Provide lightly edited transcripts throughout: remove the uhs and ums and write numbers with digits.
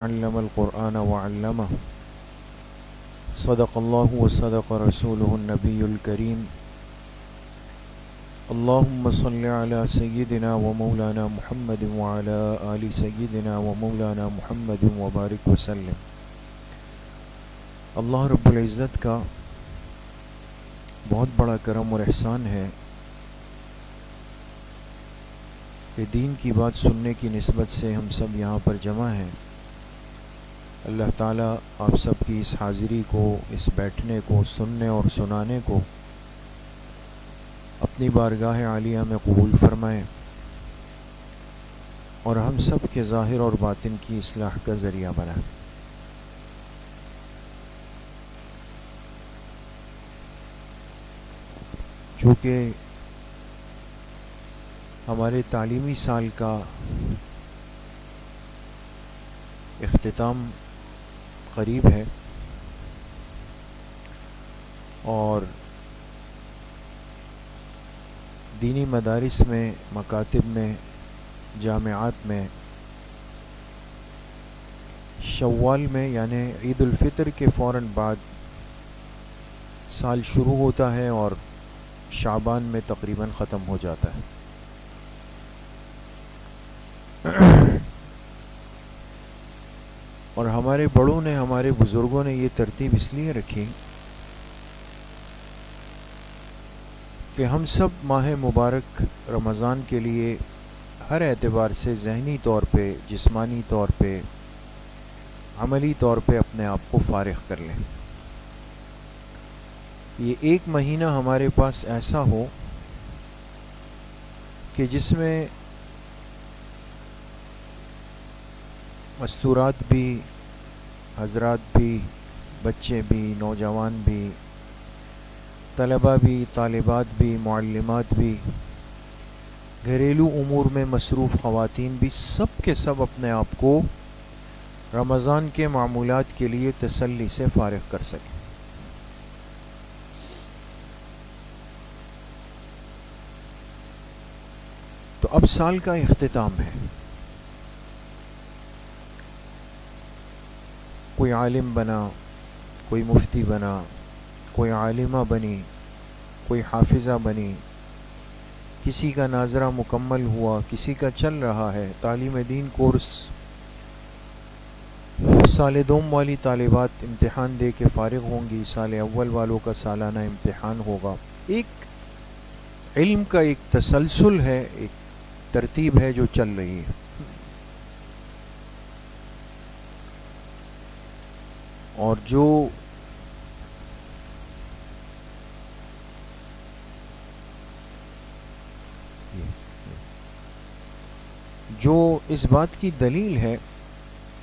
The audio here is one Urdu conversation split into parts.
علم القرآن وعلمه صدق الله وصدق رسوله النبي الكريم اللهم صل على سيدنا ومولانا محمد وعلى آل سيدنا ومولانا محمد وبارك وسلم۔ اللہ رب العزت کا بہت بڑا کرم اور احسان ہے کہ دین کی بات سننے کی نسبت سے ہم سب یہاں پر جمع ہیں۔ اللہ تعالیٰ آپ سب کی اس حاضری کو، اس بیٹھنے کو، سننے اور سنانے کو اپنی بارگاہ عالیہ میں قبول فرمائیں اور ہم سب کے ظاہر اور باطن کی اصلاح کا ذریعہ بنائیں۔ چونکہ ہمارے تعلیمی سال کا اختتام قریب ہے اور دینی مدارس میں، مکاتب میں، جامعات میں شوال میں یعنی عید الفطر کے فوراً بعد سال شروع ہوتا ہے اور شعبان میں تقریباً ختم ہو جاتا ہے۔ اور ہمارے بڑوں نے، ہمارے بزرگوں نے یہ ترتیب اس لیے رکھی کہ ہم سب ماہ مبارک رمضان کے لیے ہر اعتبار سے ذہنی طور پہ، جسمانی طور پہ، عملی طور پہ اپنے آپ کو فارغ کر لیں۔ یہ ایک مہینہ ہمارے پاس ایسا ہو کہ جس میں مستورات بھی، حضرات بھی، بچے بھی، نوجوان بھی، طلباء بھی، طالبات بھی، معلمات بھی، گھریلو امور میں مصروف خواتین بھی، سب کے سب اپنے آپ کو رمضان کے معمولات کے لیے تسلی سے فارغ کر سکیں۔ تو اب سال کا اختتام ہے۔ کوئی عالم بنا، کوئی مفتی بنا، کوئی عالمہ بنی، کوئی حافظہ بنی، کسی کا ناظرہ مکمل ہوا، کسی کا چل رہا ہے تعلیم دین کورس۔ سال دوم والی طالبات امتحان دے کے فارغ ہوں گی، سال اول والوں کا سالانہ امتحان ہوگا۔ ایک علم کا ایک تسلسل ہے، ایک ترتیب ہے جو چل رہی ہے۔ اور جو اس بات کی دلیل ہے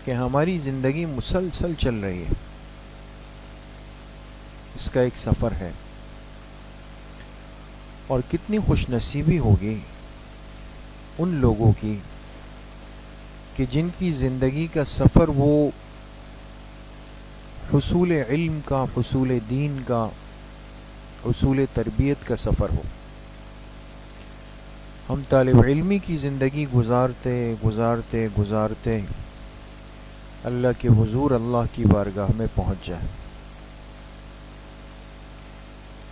کہ ہماری زندگی مسلسل چل رہی ہے، اس کا ایک سفر ہے۔ اور کتنی خوش نصیبی ہوگی ان لوگوں کی کہ جن کی زندگی کا سفر وہ حصول علم کا، حصول دین کا، حصول تربیت کا سفر ہو۔ ہم طالب علمی کی زندگی گزارتے گزارتے گزارتے اللہ کے حضور، اللہ کی بارگاہ میں پہنچ جائیں۔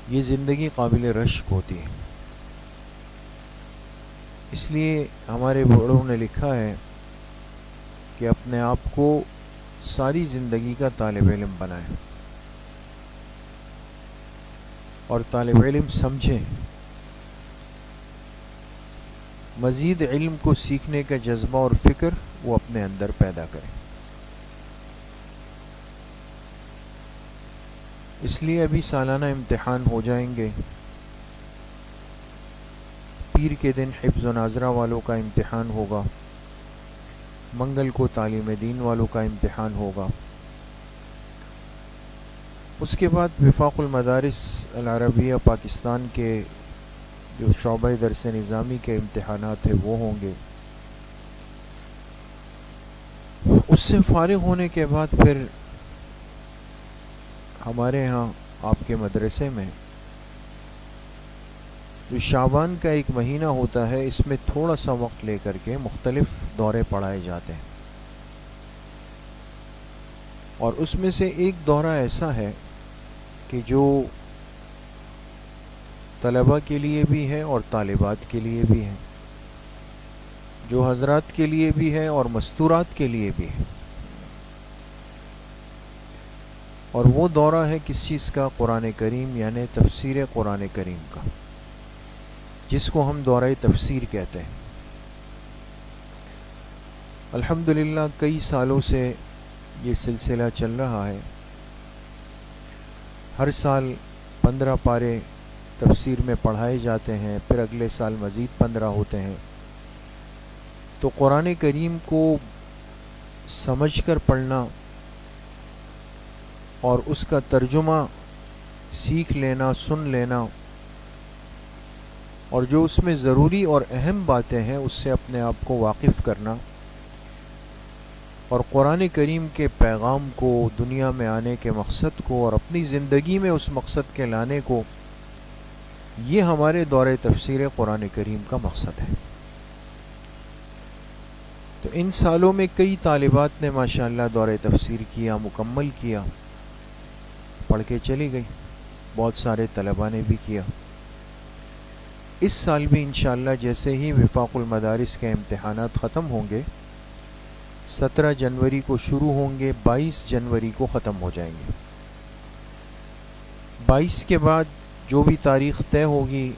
یہ زندگی قابل رشک ہوتی ہے۔ اس لیے ہمارے بڑوں نے لکھا ہے کہ اپنے آپ کو ساری زندگی کا طالب علم بنائیں اور طالب علم سمجھیں، مزید علم کو سیکھنے کا جذبہ اور فکر وہ اپنے اندر پیدا کریں۔ اس لیے ابھی سالانہ امتحان ہو جائیں گے۔ پیر کے دن حفظ و ناظرہ والوں کا امتحان ہوگا، منگل کو تعلیم دین والوں کا امتحان ہوگا، اس کے بعد وفاق المدارس العربیہ پاکستان کے جو شعبہ درس نظامی کے امتحانات ہیں وہ ہوں گے۔ اس سے فارغ ہونے کے بعد پھر ہمارے ہاں آپ کے مدرسے میں جو شعبان کا ایک مہینہ ہوتا ہے، اس میں تھوڑا سا وقت لے کر کے مختلف دورے پڑھائے جاتے ہیں۔ اور اس میں سے ایک دورہ ایسا ہے کہ جو طلباء کے لیے بھی ہے اور طالبات کے لیے بھی ہے، جو حضرات کے لیے بھی ہے اور مستورات کے لیے بھی ہے۔ اور وہ دورہ ہے کس چیز کا؟ قرآن کریم، یعنی تفسیر قرآن کریم کا، جس کو ہم دورہ تفسیر کہتے ہیں۔ الحمدللہ کئی سالوں سے یہ سلسلہ چل رہا ہے۔ ہر سال 15 پارے تفسیر میں پڑھائے جاتے ہیں، پھر اگلے سال مزید 15 ہوتے ہیں۔ تو قرآن کریم کو سمجھ کر پڑھنا اور اس کا ترجمہ سیکھ لینا، سن لینا، اور جو اس میں ضروری اور اہم باتیں ہیں اس سے اپنے آپ کو واقف کرنا، اور قرآن کریم کے پیغام کو، دنیا میں آنے کے مقصد کو اور اپنی زندگی میں اس مقصد کے لانے کو، یہ ہمارے دورہ تفسیر قرآن کریم کا مقصد ہے۔ تو ان سالوں میں کئی طالبات نے ماشاءاللہ دورہ تفسیر کیا، مکمل کیا، پڑھ کے چلی گئی، بہت سارے طلباء نے بھی کیا۔ اس سال بھی انشاءاللہ جیسے ہی وفاق المدارس کے امتحانات ختم ہوں گے، 17 جنوری کو شروع ہوں گے، 22 جنوری کو ختم ہو جائیں گے۔ 22 کے بعد جو بھی تاریخ طے ہوگی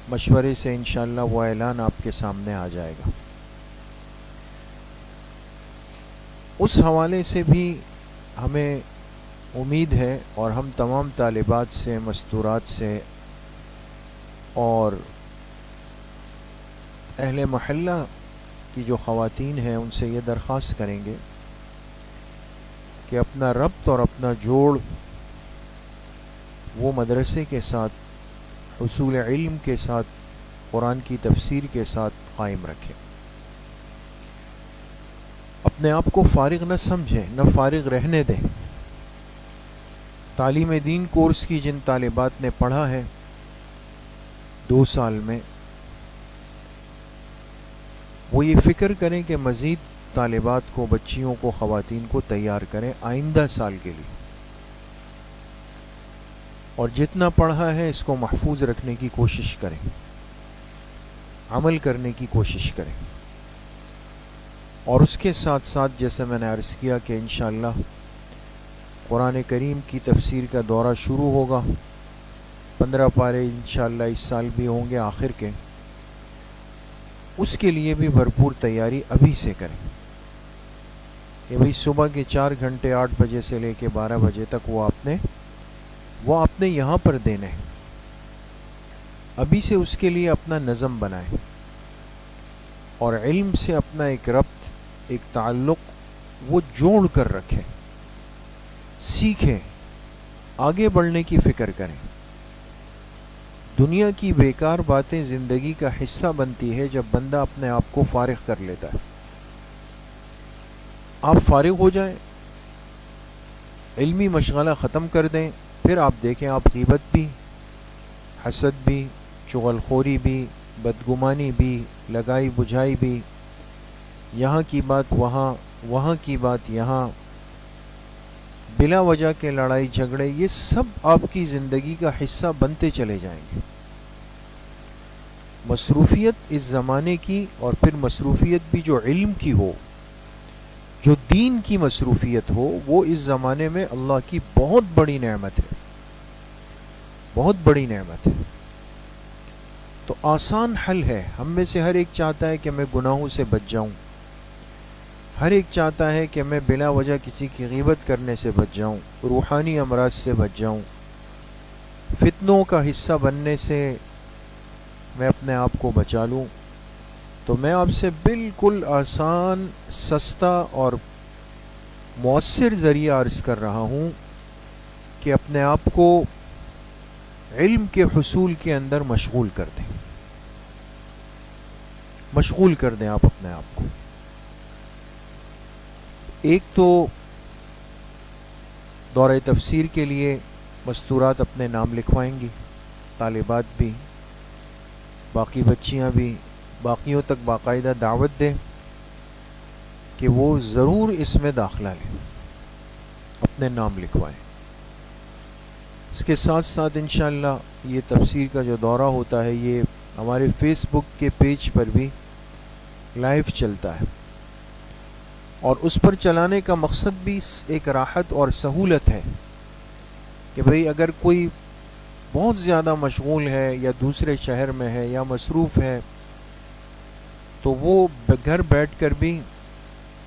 مشورے سے انشاءاللہ وہ اعلان آپ کے سامنے آ جائے گا۔ اس حوالے سے بھی ہمیں امید ہے، اور ہم تمام طالبات سے، مستورات سے اور اہل محلہ کی جو خواتین ہیں ان سے یہ درخواست کریں گے کہ اپنا ربط اور اپنا جوڑ وہ مدرسے کے ساتھ، حصول علم کے ساتھ، قرآن کی تفسیر کے ساتھ قائم رکھیں۔ اپنے آپ کو فارغ نہ سمجھیں، نہ فارغ رہنے دیں۔ تعلیم دین کورس کی جن طالبات نے پڑھا ہے 2 سال میں، وہ یہ فکر کریں کہ مزید طالبات کو، بچیوں کو، خواتین کو تیار کریں آئندہ سال کے لیے، اور جتنا پڑھا ہے اس کو محفوظ رکھنے کی کوشش کریں، عمل کرنے کی کوشش کریں۔ اور اس کے ساتھ ساتھ جیسے میں نے عرض کیا کہ انشاءاللہ قرآن کریم کی تفسیر کا دورہ شروع ہوگا، 15 پارے انشاءاللہ اس سال بھی ہوں گے آخر کے، اس کے لیے بھی بھرپور تیاری ابھی سے کریں کہ بھئی صبح کے 4 گھنٹے 8 بجے سے لے کے 12 بجے تک وہ آپ نے یہاں پر دینے ہیں۔ ابھی سے اس کے لیے اپنا نظم بنائیں، اور علم سے اپنا ایک ربط، ایک تعلق وہ جوڑ کر رکھیں، سیکھیں، آگے بڑھنے کی فکر کریں۔ دنیا کی بیکار باتیں زندگی کا حصہ بنتی ہے جب بندہ اپنے آپ کو فارغ کر لیتا ہے۔ آپ فارغ ہو جائیں، علمی مشغلہ ختم کر دیں، پھر آپ دیکھیں آپ غیبت بھی، حسد بھی، چغل خوری بھی، بدگمانی بھی، لگائی بجھائی بھی، یہاں کی بات وہاں، وہاں کی بات یہاں، بلا وجہ کے لڑائی جھگڑے، یہ سب آپ کی زندگی کا حصہ بنتے چلے جائیں گے۔ مصروفیت اس زمانے کی، اور پھر مصروفیت بھی جو علم کی ہو، جو دین کی مصروفیت ہو، وہ اس زمانے میں اللہ کی بہت بڑی نعمت ہے، بہت بڑی نعمت ہے۔ تو آسان حل ہے۔ ہم میں سے ہر ایک چاہتا ہے کہ میں گناہوں سے بچ جاؤں، ہر ایک چاہتا ہے کہ میں بلا وجہ کسی کی غیبت کرنے سے بچ جاؤں، روحانی امراض سے بچ جاؤں، فتنوں کا حصہ بننے سے میں اپنے آپ کو بچا لوں۔ تو میں آپ سے بالکل آسان، سستا اور مؤثر ذریعہ عرض کر رہا ہوں کہ اپنے آپ کو علم کے حصول کے اندر مشغول کر دیں، مشغول کر دیں آپ اپنے آپ کو۔ ایک تو دورہ تفسیر کے لیے مستورات اپنے نام لکھوائیں گی، طالبات بھی، باقی بچیاں بھی، باقیوں تک باقاعدہ دعوت دیں کہ وہ ضرور اس میں داخلہ لیں۔ اپنے نام لکھوائیں۔ اس کے ساتھ ساتھ انشاءاللہ یہ تفسیر کا جو دورہ ہوتا ہے یہ ہمارے فیس بک کے پیج پر بھی لائیو چلتا ہے، اور اس پر چلانے کا مقصد بھی ایک راحت اور سہولت ہے کہ بھئی اگر کوئی بہت زیادہ مشغول ہے یا دوسرے شہر میں ہے یا مصروف ہے تو وہ گھر بیٹھ کر بھی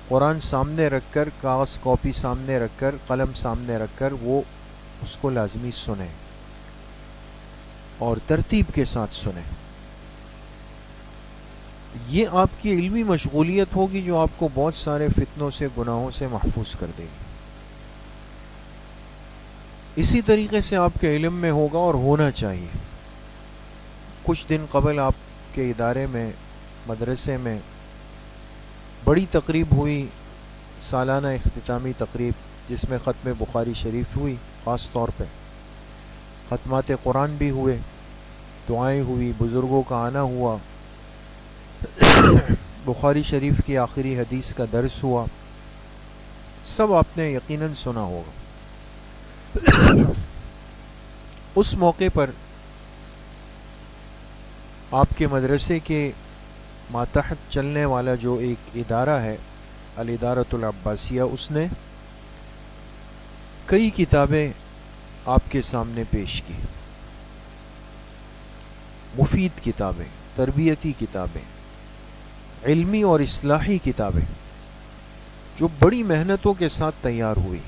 قرآن سامنے رکھ کر، کاغذ کاپی سامنے رکھ کر، قلم سامنے رکھ کر وہ اس کو لازمی سنیں اور ترتیب کے ساتھ سنیں۔ یہ آپ کی علمی مشغولیت ہوگی جو آپ کو بہت سارے فتنوں سے، گناہوں سے محفوظ کر دے گی۔ اسی طریقے سے آپ کے علم میں ہوگا اور ہونا چاہیے۔ کچھ دن قبل آپ کے ادارے میں، مدرسے میں بڑی تقریب ہوئی، سالانہ اختتامی تقریب، جس میں ختم بخاری شریف ہوئی، خاص طور پہ ختمات قرآن بھی ہوئے، دعائیں ہوئی، بزرگوں کا آنا ہوا، بخاری شریف کی آخری حدیث کا درس ہوا، سب آپ نے یقیناً سنا ہوگا۔ اس موقع پر آپ کے مدرسے کے ماتحت چلنے والا جو ایک ادارہ ہے، الادارۃ العباسیہ، اس نے کئی کتابیں آپ کے سامنے پیش کی، مفید کتابیں، تربیتی کتابیں، علمی اور اصلاحی کتابیں، جو بڑی محنتوں کے ساتھ تیار ہوئی،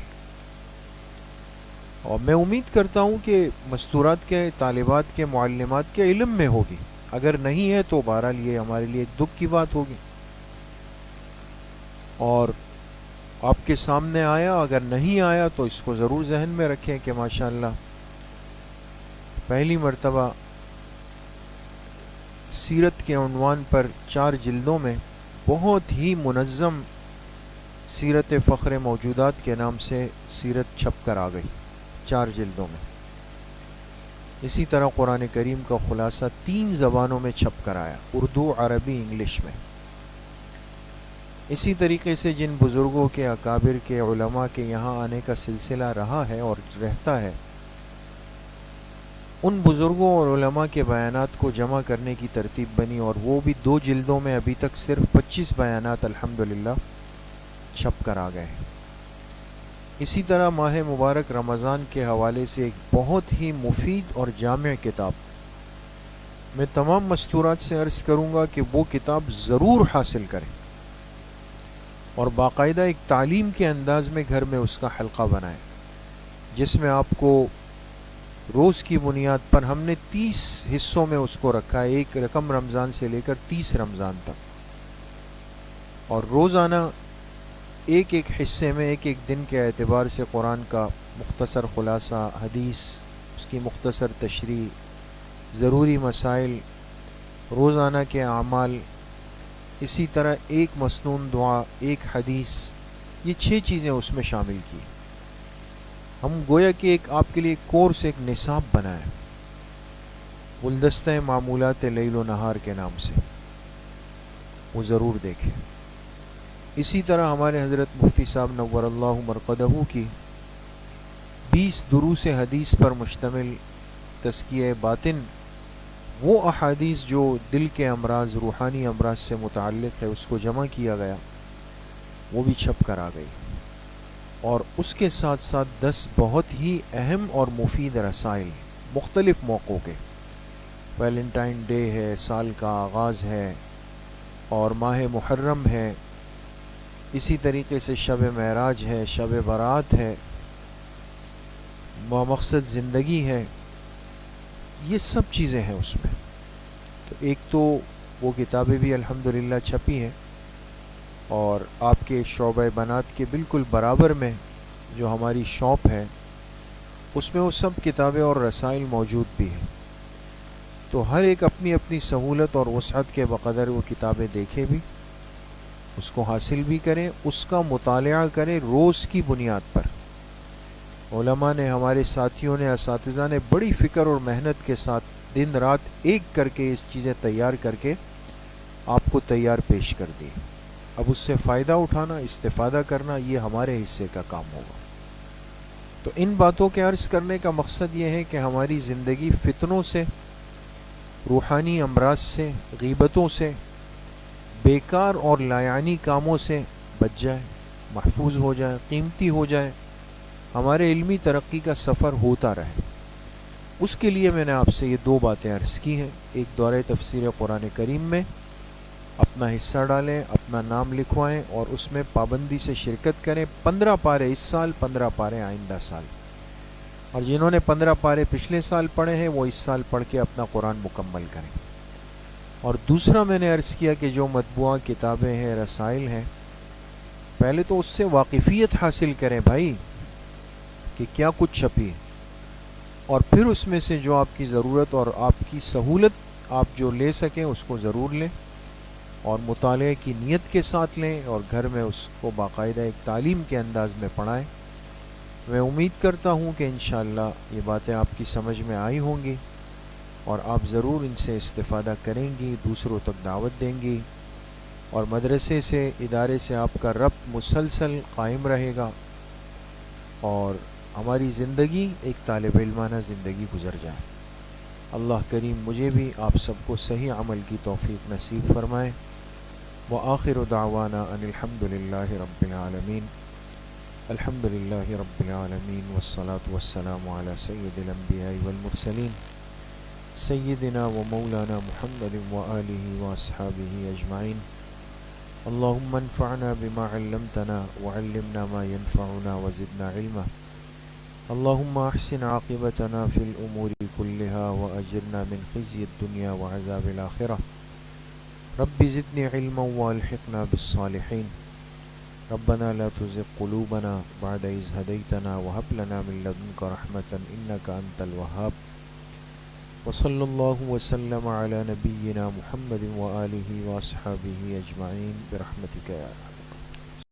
اور میں امید کرتا ہوں کہ مستورات کے طالبات کے، معلمات کے علم میں ہوگی، اگر نہیں ہے تو بہرحال یہ ہمارے لیے ایک دکھ کی بات ہوگی، اور آپ کے سامنے آیا، اگر نہیں آیا تو اس کو ضرور ذہن میں رکھیں کہ ماشاءاللہ پہلی مرتبہ سیرت کے عنوان پر 4 جلدوں میں بہت ہی منظم سیرت فخر موجودات کے نام سے سیرت چھپ کر آ گئی 4 جلدوں میں۔ اسی طرح قرآن کریم کا خلاصہ 3 زبانوں میں چھپ کر آیا، اردو، عربی، انگلش میں۔ اسی طریقے سے جن بزرگوں کے، اکابر کے، علماء کے یہاں آنے کا سلسلہ رہا ہے اور رہتا ہے، ان بزرگوں اور علماء کے بیانات کو جمع کرنے کی ترتیب بنی، اور وہ بھی 2 جلدوں میں ابھی تک صرف 25 بیانات الحمدللہ چھپ کر آ گئے ہیں۔ اسی طرح ماہ مبارک رمضان کے حوالے سے ایک بہت ہی مفید اور جامع کتاب، میں تمام مستورات سے عرض کروں گا کہ وہ کتاب ضرور حاصل کریں، اور باقاعدہ ایک تعلیم کے انداز میں گھر میں اس کا حلقہ بنائیں، جس میں آپ کو روز کی بنیاد پر، ہم نے 30 حصوں میں اس کو رکھا ہے، ایک رقم رمضان سے لے کر 30 رمضان تک، اور روزانہ ایک ایک حصے میں ایک ایک دن کے اعتبار سے قرآن کا مختصر خلاصہ، حدیث، اس کی مختصر تشریح، ضروری مسائل، روزانہ کے اعمال، اسی طرح ایک مسنون دعا، ایک حدیث، یہ 6 چیزیں اس میں شامل کی۔ ہم گویا کہ ایک آپ کے لیے کورس، ایک نصاب بنائے، گلدستہ معمولات لیل و نہار کے نام سے، وہ ضرور دیکھیں۔ اسی طرح ہمارے حضرت مفتی صاحب نور اللہ مرقدہ کی 20 دروس حدیث پر مشتمل تزکیہ باطن، وہ احادیث جو دل کے امراض، روحانی امراض سے متعلق ہے، اس کو جمع کیا گیا، وہ بھی چھپ کر آ گئی، اور اس کے ساتھ ساتھ 10 بہت ہی اہم اور مفید رسائل مختلف موقعوں کے، ویلنٹائن ڈے ہے، سال کا آغاز ہے، اور ماہ محرم ہے، اسی طریقے سے شب معراج ہے، شب برات ہے، مقصد زندگی ہے، یہ سب چیزیں ہیں اس میں۔ تو ایک تو وہ کتابیں بھی الحمدللہ چھپی ہیں، اور آپ کے شعبہ بنات کے بالکل برابر میں جو ہماری شاپ ہے، اس میں وہ سب کتابیں اور رسائل موجود بھی ہیں، تو ہر ایک اپنی اپنی سہولت اور وسعت کے بقدر وہ کتابیں دیکھے بھی، اس کو حاصل بھی کریں، اس کا مطالعہ کریں روز کی بنیاد پر۔ علماء نے، ہمارے ساتھیوں نے، اساتذہ نے بڑی فکر اور محنت کے ساتھ دن رات ایک کر کے اس چیزیں تیار کر کے آپ کو تیار پیش کر دی۔ اب اس سے فائدہ اٹھانا، استفادہ کرنا، یہ ہمارے حصے کا کام ہوگا۔ تو ان باتوں کے عرض کرنے کا مقصد یہ ہے کہ ہماری زندگی فتنوں سے، روحانی امراض سے، غیبتوں سے، بیکار اور لایعنی کاموں سے بچ جائے، محفوظ ہو جائے، قیمتی ہو جائے، ہمارے علمی ترقی کا سفر ہوتا رہے۔ اس کے لیے میں نے آپ سے یہ دو باتیں عرض کی ہیں۔ ایک دورہ تفسیر قرآن کریم میں اپنا حصہ ڈالیں، اپنا نام لکھوائیں اور اس میں پابندی سے شرکت کریں۔ 15 پارے اس سال، 15 پارے آئندہ سال، اور جنہوں نے 15 پارے پچھلے سال پڑھے ہیں وہ اس سال پڑھ کے اپنا قرآن مکمل کریں۔ اور دوسرا میں نے عرض کیا کہ جو مطبوعہ کتابیں ہیں، رسائل ہیں، پہلے تو اس سے واقفیت حاصل کریں بھائی کہ کیا کچھ چھپی، اور پھر اس میں سے جو آپ کی ضرورت اور آپ کی سہولت آپ جو لے سکیں اس کو ضرور لیں، اور مطالعے کی نیت کے ساتھ لیں، اور گھر میں اس کو باقاعدہ ایک تعلیم کے انداز میں پڑھائیں۔ میں امید کرتا ہوں کہ انشاءاللہ یہ باتیں آپ کی سمجھ میں آئی ہوں گی، اور آپ ضرور ان سے استفادہ کریں گی، دوسروں تک دعوت دیں گی، اور مدرسے سے، ادارے سے آپ کا ربط مسلسل قائم رہے گا، اور ہماری زندگی ایک طالب علمانہ زندگی گزر جائے۔ اللہ کریم مجھے بھی آپ سب کو صحیح عمل کی توفیق نصیب فرمائے۔ وآخر دعوانا ان الحمد للہ رب العالمین۔ الحمد للہ رب العالمین والصلاة والسلام علی سید الانبیاء والمرسلین سیدنا و مولانا محمد وآلہ واصحابہ اجمعین۔ اللہم انفعنا بما علمتنا وعلمنا ما ينفعنا وزدنا علما۔ اللہم احسن عاقبتنا فی الامور کلها واجرنا من خزی الدنیا وعذاب الآخرہ۔ رب زدنی علما والحقنا بالصالحین۔ ربنا لا تزغ قلوبنا بعد إذ هديتنا وهب لنا من لدنك رحمة إنك أنت الوهاب۔ وصلى الله وسلم على نبينا محمد وآله وأصحابه أجمعين برحمتك يا أرحم